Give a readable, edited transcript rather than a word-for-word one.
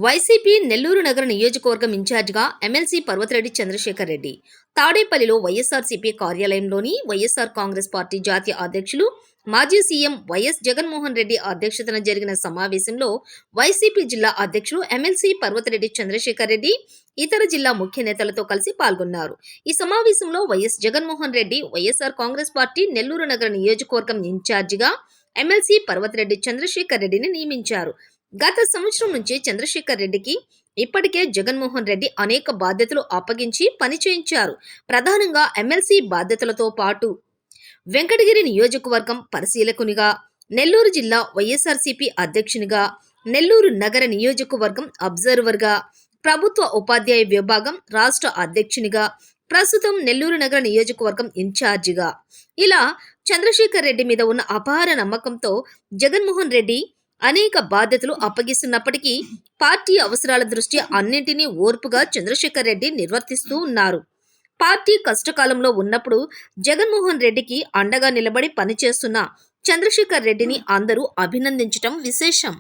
YCP Nellore నగర నియోజకవర్గం ఇన్ఛార్జిగా ఎమ్మెల్సీ పర్వతిరెడ్డి చంద్రశేఖర్ రెడ్డి తాడేపల్లిలో వైఎస్ఆర్సీపీ కార్యాలయంలోని వైఎస్ఆర్ కాంగ్రెస్ పార్టీ జాతీయ అధ్యక్షులు మాజీ సీఎం వైఎస్ జగన్మోహన్ రెడ్డి అధ్యక్షతన జరిగిన సమావేశంలో వైసీపీ జిల్లా అధ్యక్షులు ఎమ్మెల్సీ పర్వతిరెడ్డి చంద్రశేఖర్ రెడ్డి ఇతర జిల్లా ముఖ్య నేతలతో కలిసి పాల్గొన్నారు. ఈ సమావేశంలో వైఎస్ జగన్మోహన్ రెడ్డి వైఎస్ఆర్ కాంగ్రెస్ పార్టీ నెల్లూరు నగర నియోజకవర్గం ఇన్ఛార్జిగా ఎమ్మెల్సీ పర్వతిరెడ్డి చంద్రశేఖర్ రెడ్డిని నియమించారు. గత సంవత్సరం నుంచి చంద్రశేఖర్ రెడ్డికి ఇప్పటికే జగన్మోహన్ రెడ్డి అనేక బాధ్యతలు అప్పగించి పని చేయించారు. ప్రధానంగా ఎమ్మెల్సీ బాధ్యతలతో పాటు వెంకటగిరి నియోజకవర్గం పరిశీలకునిగా, నెల్లూరు జిల్లా వైఎస్ఆర్సీపీ అధ్యక్షునిగా, నెల్లూరు నగర నియోజకవర్గం అబ్జర్వర్గా, ప్రభుత్వ ఉపాధ్యాయ విభాగం రాష్ట్ర అధ్యక్షునిగా, ప్రస్తుతం నెల్లూరు నగర నియోజకవర్గం ఇన్ఛార్జిగా ఇలా చంద్రశేఖర్ రెడ్డి మీద ఉన్న అపార నమ్మకంతో జగన్మోహన్ రెడ్డి అనేక బాధ్యతలు అప్పగిస్తున్నప్పటికీ పార్టీ అవసరాల దృష్ట్యా అన్నింటినీ ఓర్పుగా చంద్రశేఖర్ రెడ్డి నిర్వర్తిస్తూ ఉన్నారు. పార్టీ కష్టకాలంలో ఉన్నప్పుడు జగన్మోహన్ రెడ్డికి అండగా నిలబడి పనిచేస్తున్న చంద్రశేఖర్ రెడ్డిని అందరూ అభినందించటం విశేషం.